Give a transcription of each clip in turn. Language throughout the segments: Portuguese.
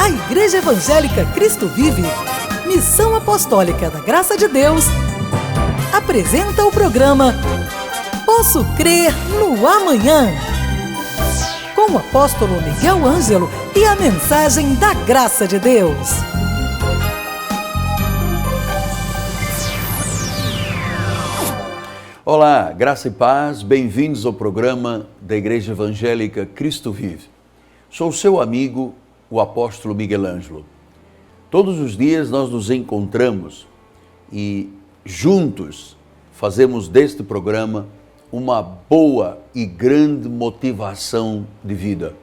A Igreja Evangélica Cristo Vive, Missão Apostólica da Graça de Deus, apresenta o programa Posso Crer no Amanhã, com o apóstolo Miguel Ângelo e a mensagem da Graça de Deus. Olá, graça e paz, bem-vindos ao programa da Igreja Evangélica Cristo Vive. Sou o seu amigo, o apóstolo Miguel Ângelo. Todos os dias nós nos encontramos e juntos fazemos deste programa uma boa e grande motivação de vida.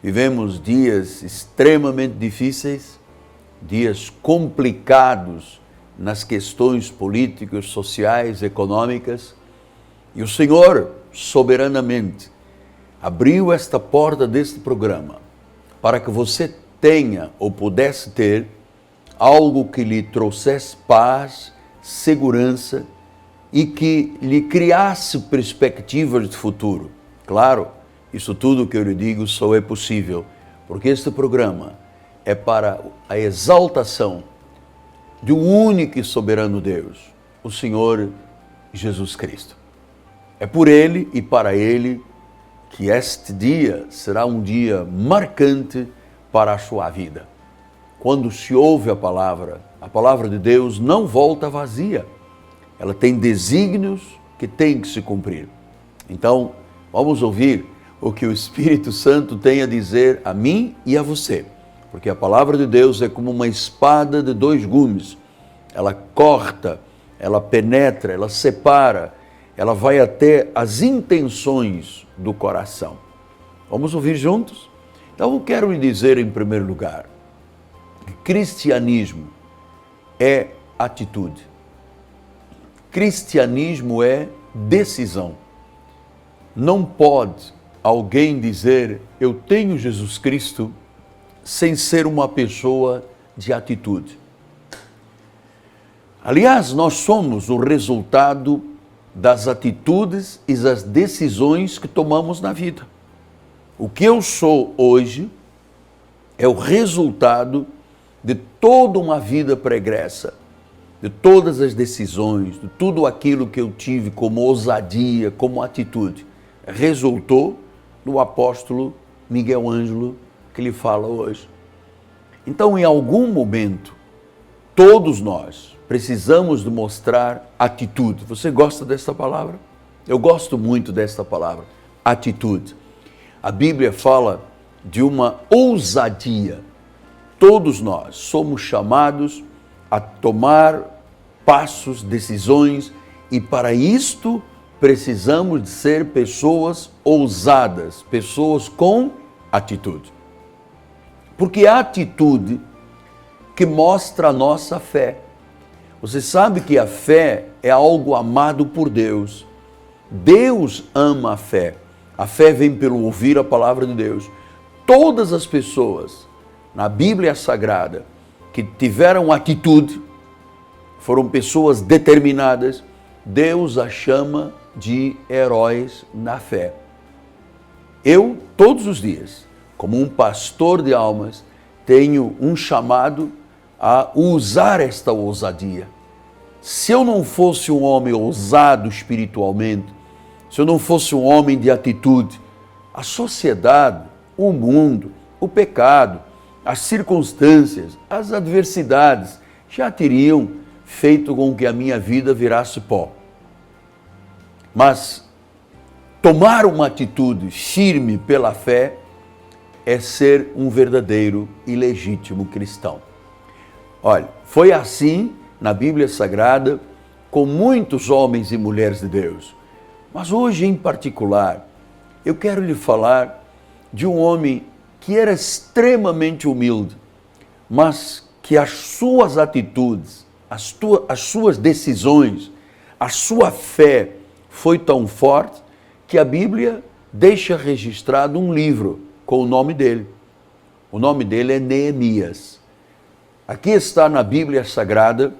Vivemos dias extremamente difíceis, dias complicados nas questões políticas, sociais, econômicas, e o Senhor, soberanamente, abriu esta porta deste programa para que você tenha ou pudesse ter algo que lhe trouxesse paz, segurança e que lhe criasse perspectivas de futuro. Claro, isso tudo que eu lhe digo só é possível porque este programa é para a exaltação de um único e soberano Deus, o Senhor Jesus Cristo. É por Ele e para Ele que este dia será um dia marcante para a sua vida. Quando se ouve a palavra de Deus não volta vazia. Ela tem desígnios que têm que se cumprir. Então, vamos ouvir o que o Espírito Santo tem a dizer a mim e a você. Porque a palavra de Deus é como uma espada de dois gumes. Ela corta, ela penetra, ela separa, ela vai até as intenções do coração. Vamos ouvir juntos? Então eu quero lhe dizer em primeiro lugar que cristianismo é atitude. Cristianismo é decisão. Não pode alguém dizer eu tenho Jesus Cristo sem ser uma pessoa de atitude. Aliás, nós somos o resultado das atitudes e das decisões que tomamos na vida. O que eu sou hoje é o resultado de toda uma vida pregressa, de todas as decisões, de tudo aquilo que eu tive como ousadia, como atitude. Resultou no apóstolo Miguel Ângelo que lhe fala hoje. Então, em algum momento, todos nós precisamos de mostrar atitude. Você gosta dessa palavra? Eu gosto muito desta palavra, atitude. A Bíblia fala de uma ousadia. Todos nós somos chamados a tomar passos, decisões, e para isto precisamos de ser pessoas ousadas, pessoas com atitude. Porque a atitude que mostra a nossa fé. Você sabe que a fé é algo amado por Deus. Deus ama a fé. A fé vem pelo ouvir a palavra de Deus. Todas as pessoas na Bíblia Sagrada que tiveram atitude, foram pessoas determinadas, Deus as chama de heróis na fé. Eu, todos os dias, como um pastor de almas, tenho um chamado a usar esta ousadia. Se eu não fosse um homem ousado espiritualmente, se eu não fosse um homem de atitude, a sociedade, o mundo, o pecado, as circunstâncias, as adversidades já teriam feito com que a minha vida virasse pó. Mas tomar uma atitude firme pela fé é ser um verdadeiro e legítimo cristão. Olha, foi assim na Bíblia Sagrada com muitos homens e mulheres de Deus. Mas hoje, em particular, eu quero lhe falar de um homem que era extremamente humilde, mas que as suas atitudes, as suas decisões, a sua fé foi tão forte que a Bíblia deixa registrado um livro com o nome dele. O nome dele é Neemias. Aqui está na Bíblia Sagrada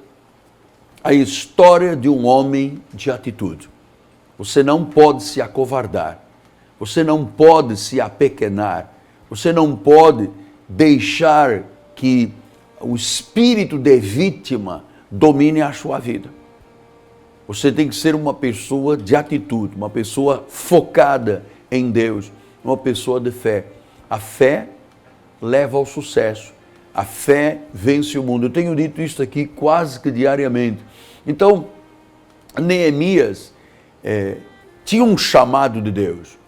a história de um homem de atitude. Você não pode se acovardar, você não pode se apequenar, você não pode deixar que o espírito de vítima domine a sua vida. Você tem que ser uma pessoa de atitude, uma pessoa focada em Deus, uma pessoa de fé. A fé leva ao sucesso. A fé vence o mundo. Eu tenho dito isso aqui quase que diariamente. Então, Neemias tinha um chamado de Deus.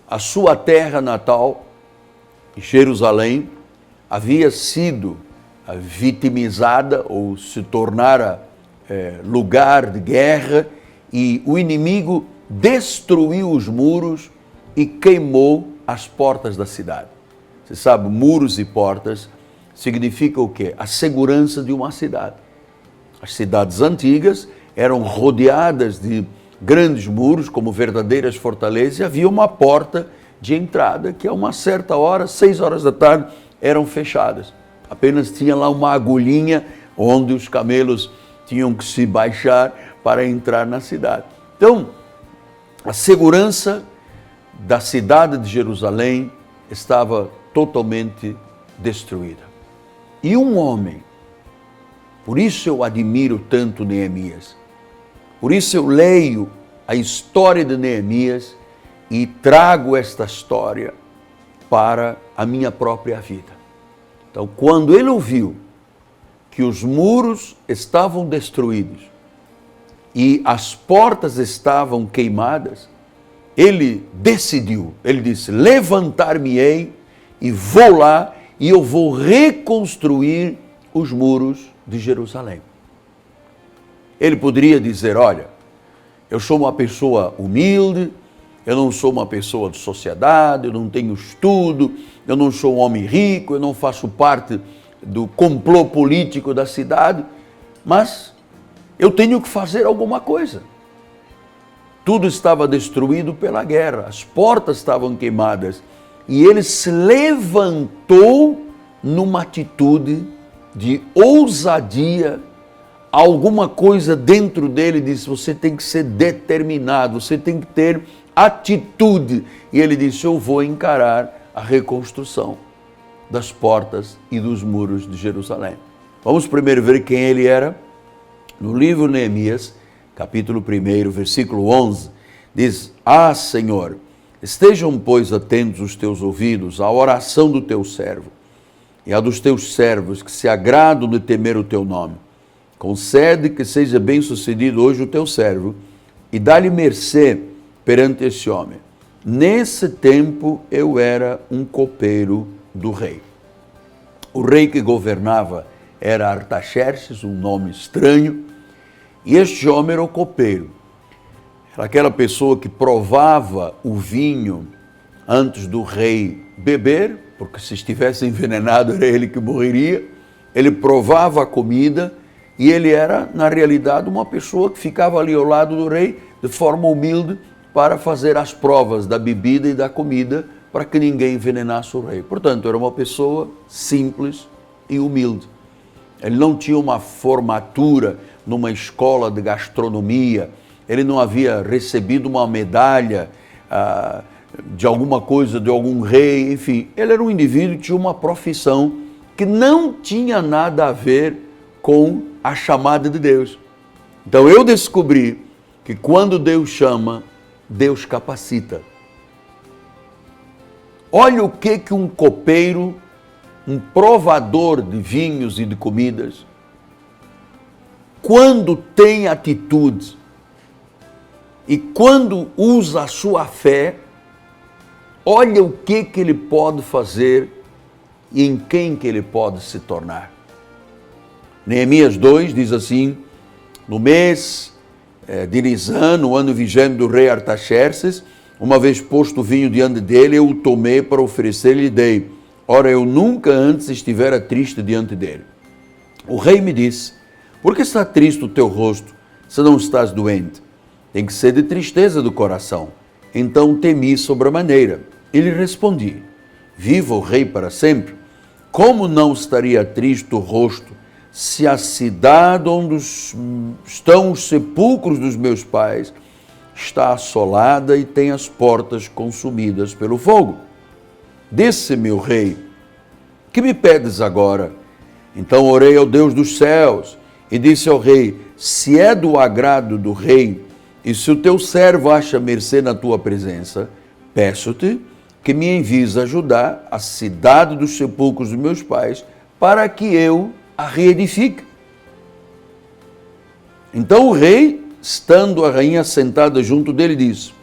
A sua terra natal, Jerusalém, havia sido vitimizada ou se tornara lugar de guerra, e o inimigo destruiu os muros e queimou as portas da cidade. Você sabe, muros e portas significa o quê? A segurança de uma cidade. As cidades antigas eram rodeadas de grandes muros, como verdadeiras fortalezas, e havia uma porta de entrada que a uma certa hora, 6 horas da tarde, eram fechadas. Apenas tinha lá uma agulhinha onde os camelos tinham que se baixar para entrar na cidade. Então, a segurança da cidade de Jerusalém estava totalmente destruída. E um homem, por isso eu admiro tanto Neemias, por isso eu leio a história de Neemias e trago esta história para a minha própria vida. Então, quando ele ouviu que os muros estavam destruídos e as portas estavam queimadas, ele decidiu, ele disse: levantar-me-ei e vou lá e eu vou reconstruir os muros de Jerusalém. Ele poderia dizer: olha, eu sou uma pessoa humilde, eu não sou uma pessoa de sociedade, eu não tenho estudo, eu não sou um homem rico, eu não faço parte do complô político da cidade, mas eu tenho que fazer alguma coisa. Tudo estava destruído pela guerra, as portas estavam queimadas, e ele se levantou numa atitude de ousadia. Alguma coisa dentro dele disse: você tem que ser determinado, você tem que ter atitude. E ele disse: eu vou encarar a reconstrução das portas e dos muros de Jerusalém. Vamos primeiro ver quem ele era. No livro Neemias, capítulo 1, versículo 11, diz: ah, Senhor, estejam, pois, atentos os teus ouvidos à oração do teu servo e a dos teus servos que se agradam de temer o teu nome. Concede que seja bem sucedido hoje o teu servo e dá-lhe mercê perante esse homem. Nesse tempo eu era um copeiro do rei. O rei que governava era Artaxerxes, um nome estranho, e este homem era o copeiro. Era aquela pessoa que provava o vinho antes do rei beber, porque se estivesse envenenado era ele que morreria. Ele provava a comida e ele era, na realidade, uma pessoa que ficava ali ao lado do rei de forma humilde para fazer as provas da bebida e da comida para que ninguém envenenasse o rei. Portanto, era uma pessoa simples e humilde. Ele não tinha uma formatura numa escola de gastronomia, ele não havia recebido uma medalha de alguma coisa, de algum rei, enfim. Ele era um indivíduo que tinha uma profissão que não tinha nada a ver com a chamada de Deus. Então eu descobri que quando Deus chama, Deus capacita. Olha o que um copeiro, um provador de vinhos e de comidas, quando tem atitude e quando usa a sua fé, olha o que ele pode fazer e em quem que ele pode se tornar. Neemias 2 diz assim: no mês de Nisan, no ano 20º do rei Artaxerxes, uma vez posto o vinho diante dele, eu o tomei para oferecer-lhe e dei. Ora, eu nunca antes estivera triste diante dele. O rei me disse: por que está triste o teu rosto, se não estás doente? Tem que ser de tristeza do coração. Então temi sobremaneira. E lhe respondi: viva o rei para sempre. Como não estaria triste o rosto, se a cidade onde estão os sepulcros dos meus pais está assolada e tem as portas consumidas pelo fogo? Disse-me o rei: que me pedes agora? Então orei ao Deus dos céus e disse ao rei, se é do agrado do rei e se o teu servo acha mercê na tua presença, peço-te que me envies ajudar a cidade dos sepulcros dos meus pais, para que eu a reedifique. Então o rei, estando a rainha sentada junto dele, disse,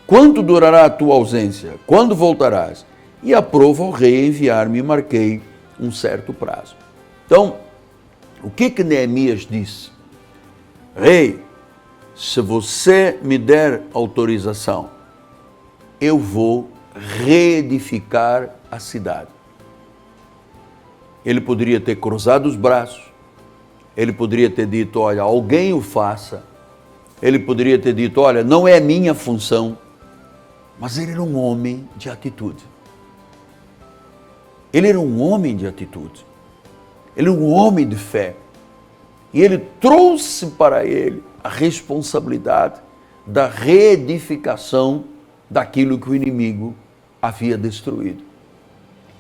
quanto durará a tua ausência? Quando voltarás? E aprova o rei enviar-me e marquei um certo prazo. Então, o que Neemias disse? Rei, se você me der autorização, eu vou reedificar a cidade. Ele poderia ter cruzado os braços, ele poderia ter dito, olha, alguém o faça, ele poderia ter dito, olha, não é minha função, mas ele era um homem de atitude. Ele era um homem de atitude, ele era um homem de fé, e ele trouxe para ele a responsabilidade da reedificação daquilo que o inimigo havia destruído.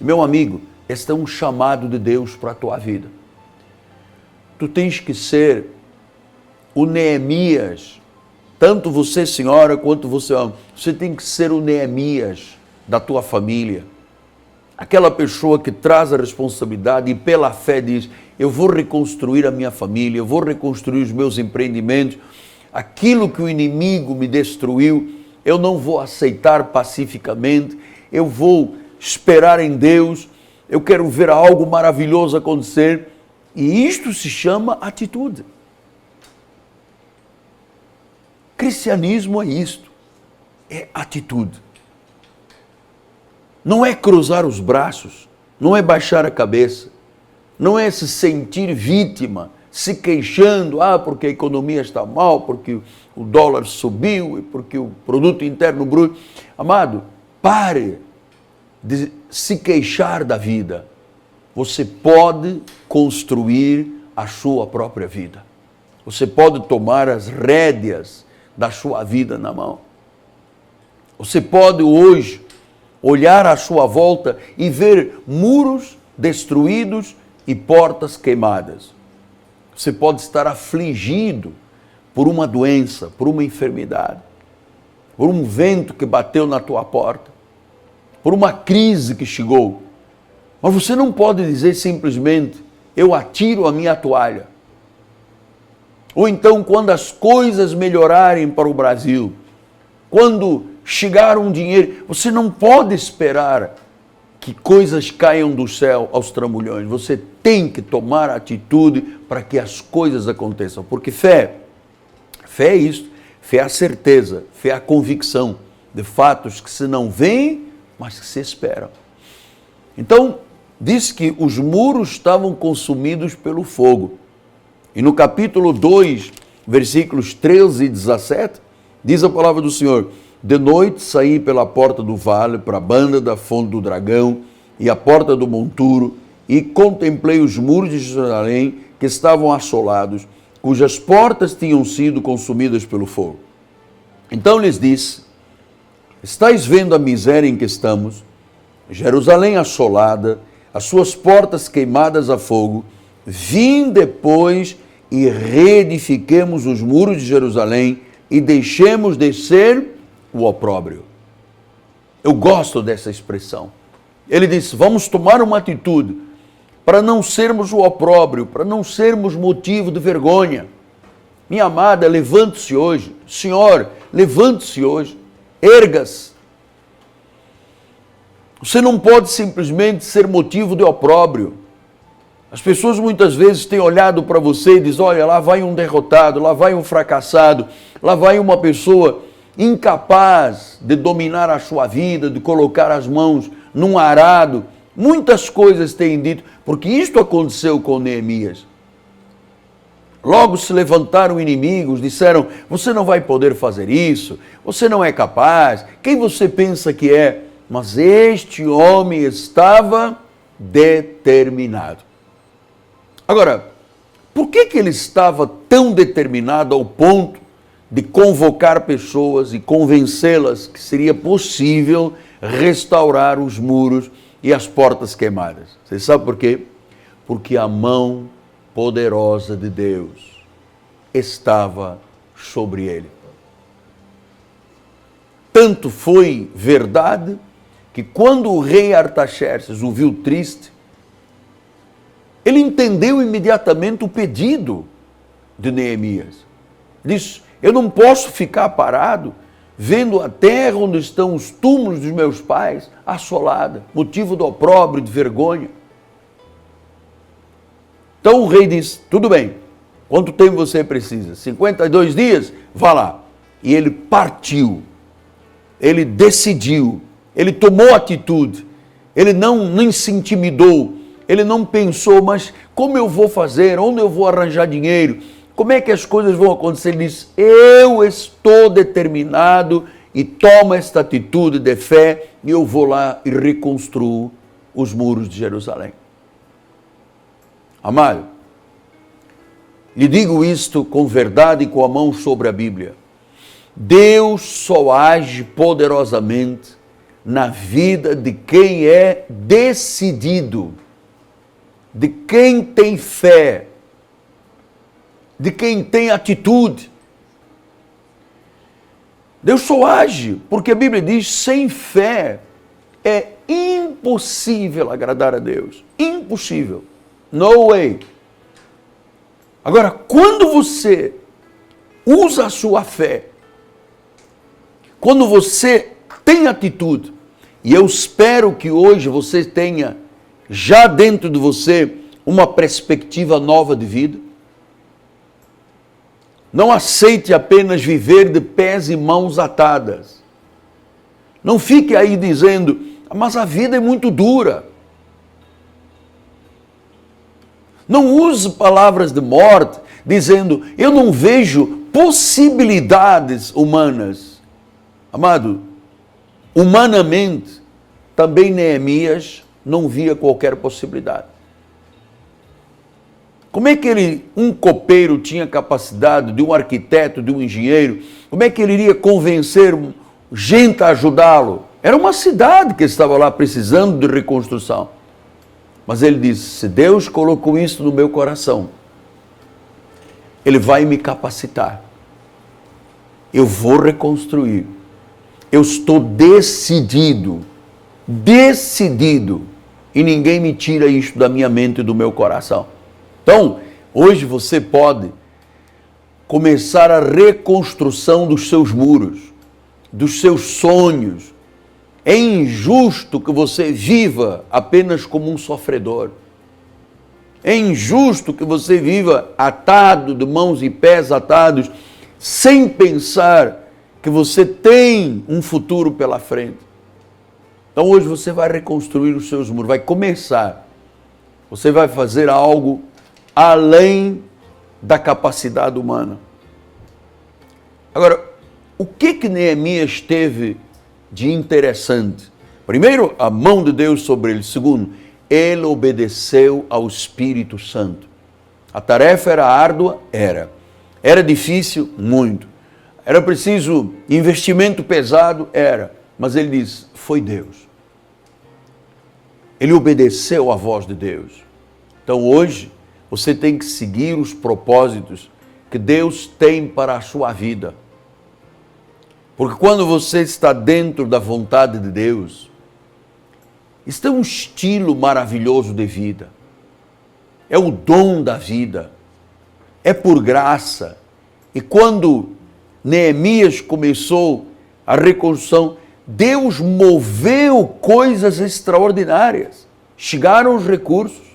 Meu amigo, este é um chamado de Deus para a tua vida. Tu tens que ser o Neemias, tanto você, senhora, quanto você homem. Você tem que ser o Neemias da tua família. Aquela pessoa que traz a responsabilidade e pela fé diz, eu vou reconstruir a minha família, eu vou reconstruir os meus empreendimentos, aquilo que o inimigo me destruiu, eu não vou aceitar pacificamente, eu vou esperar em Deus, eu quero ver algo maravilhoso acontecer, e isto se chama atitude. Cristianismo é isto, é atitude. Não é cruzar os braços, não é baixar a cabeça, não é se sentir vítima, se queixando, porque a economia está mal, porque o dólar subiu e porque o produto interno bruto. Amado, pare de se queixar da vida. Você pode construir a sua própria vida. Você pode tomar as rédeas da sua vida na mão. Você pode hoje olhar à sua volta e ver muros destruídos e portas queimadas. Você pode estar afligido por uma doença, por uma enfermidade, por um vento que bateu na tua porta, por uma crise que chegou. Mas você não pode dizer simplesmente, eu atiro a minha toalha. Ou então, quando as coisas melhorarem para o Brasil, quando chegar um dinheiro, você não pode esperar que coisas caiam do céu aos trambolhões. Você tem que tomar atitude para que as coisas aconteçam. Porque fé é isto. Fé é a certeza, fé é a convicção de fatos que se não veem, mas que se esperam. Então, diz que os muros estavam consumidos pelo fogo. E no capítulo 2, versículos 13 e 17, diz a palavra do Senhor, de noite saí pela porta do vale para a banda da fonte do dragão e a porta do monturo e contemplei os muros de Jerusalém que estavam assolados, cujas portas tinham sido consumidas pelo fogo. Então lhes disse, estáis vendo a miséria em que estamos, Jerusalém assolada, as suas portas queimadas a fogo, vinde depois e reedifiquemos os muros de Jerusalém e deixemos descer o opróbrio. Eu gosto dessa expressão. Ele disse, vamos tomar uma atitude para não sermos o opróbrio, para não sermos motivo de vergonha. Minha amada, levante-se hoje. Senhor, levante-se hoje. Erga-se. Você não pode simplesmente ser motivo de opróbrio. As pessoas muitas vezes têm olhado para você e dizem, olha, lá vai um derrotado, lá vai um fracassado, lá vai uma pessoa incapaz de dominar a sua vida, de colocar as mãos num arado. Muitas coisas têm dito, porque isto aconteceu com Neemias. Logo se levantaram inimigos, disseram, você não vai poder fazer isso, você não é capaz, quem você pensa que é? Mas este homem estava determinado. Agora, por que ele estava tão determinado ao ponto de convocar pessoas e convencê-las que seria possível restaurar os muros e as portas queimadas. Você sabe por quê? Porque a mão poderosa de Deus estava sobre ele. Tanto foi verdade que quando o rei Artaxerxes o viu triste, ele entendeu imediatamente o pedido de Neemias. Disse: eu não posso ficar parado vendo a terra onde estão os túmulos dos meus pais assolada, motivo de opróbrio, de vergonha. Então o rei disse: tudo bem, quanto tempo você precisa? 52 dias? Vá lá. E ele partiu, ele decidiu, ele tomou atitude, ele nem se intimidou, ele não pensou, mas como eu vou fazer, onde eu vou arranjar dinheiro, como é que as coisas vão acontecer? Ele disse: eu estou determinado e tomo esta atitude de fé e eu vou lá e reconstruo os muros de Jerusalém. Amado, lhe digo isto com verdade e com a mão sobre a Bíblia. Deus só age poderosamente na vida de quem é decidido, de quem tem fé, de quem tem atitude. Deus só age porque a Bíblia diz: sem fé é impossível agradar a Deus. Impossível. No way. Agora, quando você usa a sua fé, quando você tem atitude, e eu espero que hoje você tenha já dentro de você uma perspectiva nova de vida, não aceite apenas viver de pés e mãos atadas. Não fique aí dizendo: mas a vida é muito dura. Não use palavras de morte, dizendo: eu não vejo possibilidades humanas. Amado, humanamente, também Neemias não via qualquer possibilidade. Como é que um copeiro tinha capacidade, de um arquiteto, de um engenheiro, como é que ele iria convencer gente a ajudá-lo? Era uma cidade que estava lá precisando de reconstrução. Mas ele disse: se Deus colocou isso no meu coração, Ele vai me capacitar. Eu vou reconstruir. Eu estou decidido, e ninguém me tira isso da minha mente e do meu coração. Então, hoje você pode começar a reconstrução dos seus muros, dos seus sonhos. É injusto que você viva apenas como um sofredor. É injusto que você viva atado, de mãos e pés atados, sem pensar que você tem um futuro pela frente. Então hoje você vai reconstruir os seus muros, vai começar. Você vai fazer algo além da capacidade humana. Agora, o que Neemias teve de interessante? Primeiro, a mão de Deus sobre ele. Segundo, ele obedeceu ao Espírito Santo. A tarefa era árdua? Era. Era difícil? Muito. Era preciso investimento pesado? Era. Mas ele diz: foi Deus. Ele obedeceu à voz de Deus. Então hoje, você tem que seguir os propósitos que Deus tem para a sua vida. Porque quando você está dentro da vontade de Deus, isso é um estilo maravilhoso de vida. É o dom da vida. É por graça. E quando Neemias começou a reconstrução, Deus moveu coisas extraordinárias. Chegaram os recursos,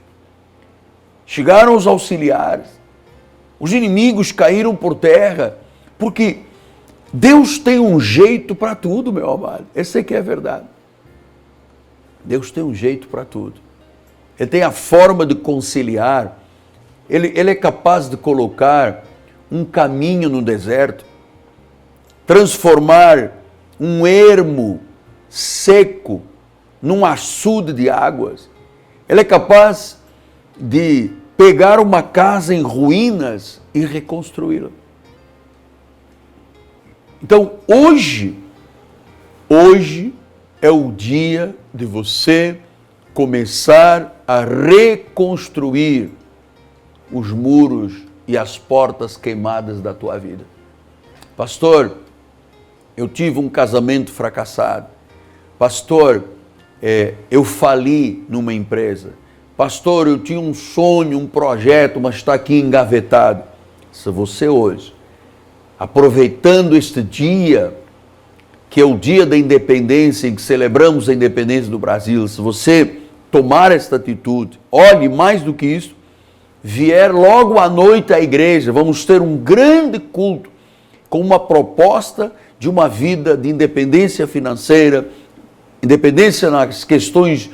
chegaram os auxiliares, os inimigos caíram por terra, porque Deus tem um jeito para tudo, meu amado. Essa aqui é a verdade. Deus tem um jeito para tudo. Ele tem a forma de conciliar. Ele é capaz de colocar um caminho no deserto, transformar um ermo seco num açude de águas. Ele é capaz de pegar uma casa em ruínas e reconstruí-la. Então, hoje é o dia de você começar a reconstruir os muros e as portas queimadas da tua vida. Pastor, eu tive um casamento fracassado. Pastor, eu fali numa empresa. Pastor, eu tinha um sonho, um projeto, mas está aqui engavetado. Se você hoje, aproveitando este dia, que é o dia da independência, em que celebramos a independência do Brasil, se você tomar esta atitude, olhe mais do que isso, vier logo à noite à igreja, vamos ter um grande culto com uma proposta de uma vida de independência financeira, independência nas questões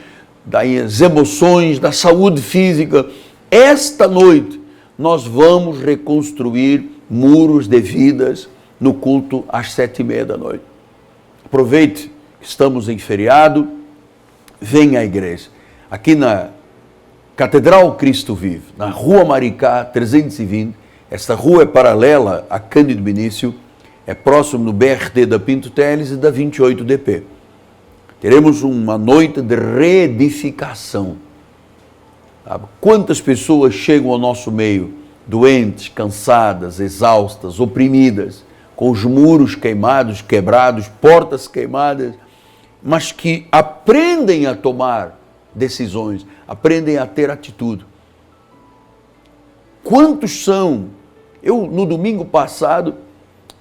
das emoções, da saúde física. Esta noite nós vamos reconstruir muros de vidas no culto às 7:30 da noite. Aproveite que estamos em feriado, venha à igreja. Aqui na Catedral Cristo Vive, na Rua Maricá 320, esta rua é paralela a Cândido Benício, é próximo do BRT da Pinto Teles e da 28DP. Teremos uma noite de reedificação. Sabe? Quantas pessoas chegam ao nosso meio, doentes, cansadas, exaustas, oprimidas, com os muros queimados, quebrados, portas queimadas, mas que aprendem a tomar decisões, aprendem a ter atitude. Quantos são? No domingo passado,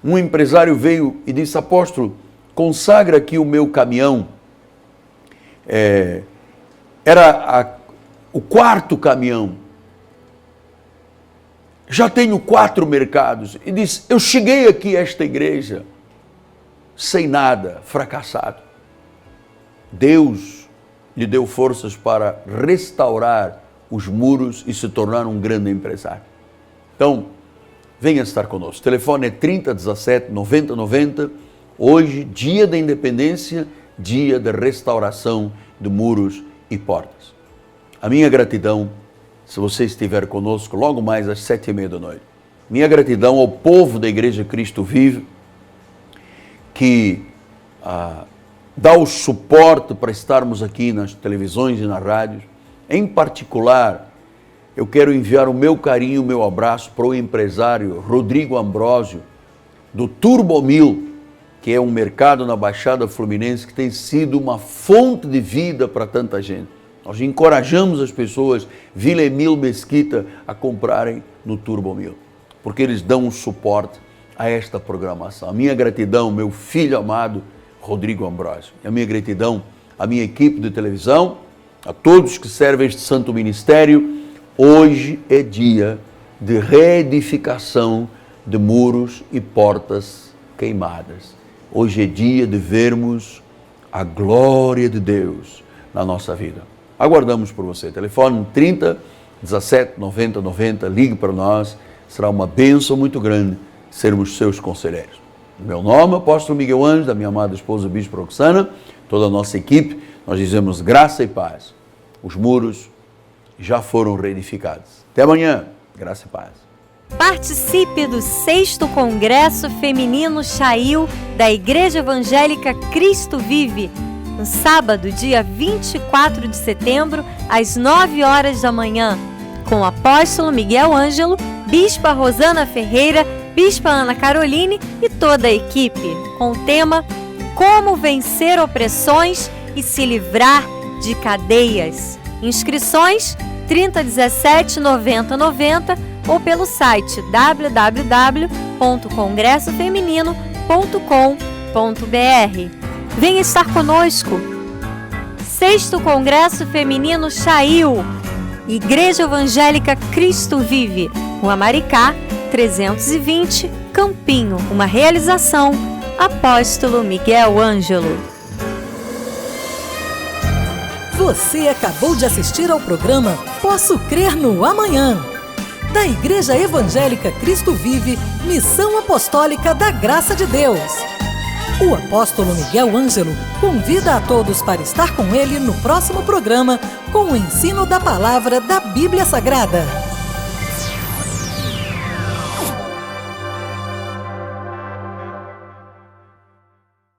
um empresário veio e disse: apóstolo, consagra aqui o meu caminhão. Era o quarto caminhão. Já tenho 4 mercados. E disse: eu cheguei aqui a esta igreja sem nada, fracassado. Deus lhe deu forças para restaurar os muros e se tornar um grande empresário. Então, venha estar conosco. O telefone é 3017 9090. Hoje, dia da independência, dia da restauração de muros e portas. A minha gratidão, se você estiver conosco logo mais às 7:30 da noite. Minha gratidão ao povo da Igreja Cristo Vive, que dá o suporte para estarmos aqui nas televisões e nas rádios. Em particular, eu quero enviar o meu carinho, o meu abraço para o empresário Rodrigo Ambrósio, do Turbomil, que é um mercado na Baixada Fluminense que tem sido uma fonte de vida para tanta gente. Nós encorajamos as pessoas, Vila Emil Mesquita, a comprarem no Turbomil, porque eles dão um suporte a esta programação. A minha gratidão, meu filho amado, Rodrigo Ambrósio. E a minha gratidão à minha equipe de televisão, a todos que servem este santo ministério. Hoje é dia de reedificação de muros e portas queimadas. Hoje é dia de vermos a glória de Deus na nossa vida. Aguardamos por você. Telefone 30 17 90 90. Ligue para nós. Será uma bênção muito grande sermos seus conselheiros. Meu nome é Apóstolo Miguel Ângelo, da minha amada esposa Bispo Roxana, toda a nossa equipe. Nós dizemos graça e paz. Os muros já foram reedificados. Até amanhã. Graça e paz. Participe do 6º Congresso Feminino Chail da Igreja Evangélica Cristo Vive, no sábado, dia 24 de setembro, às 9 horas da manhã, com o apóstolo Miguel Ângelo, bispa Rosana Ferreira, bispa Ana Caroline e toda a equipe, com o tema Como Vencer Opressões e se Livrar de Cadeias. Inscrições 3017 90 90 ou pelo site www.congressofeminino.com.br. Venha estar conosco. 6º Congresso Feminino Chail, Igreja Evangélica Cristo Vive, Rua Maricá 320, Campinho. Uma realização Apóstolo Miguel Ângelo. Você acabou de assistir ao programa Posso Crer no Amanhã, da Igreja Evangélica Cristo Vive, Missão Apostólica da Graça de Deus. O apóstolo Miguel Ângelo convida a todos para estar com ele no próximo programa com o ensino da palavra da Bíblia Sagrada.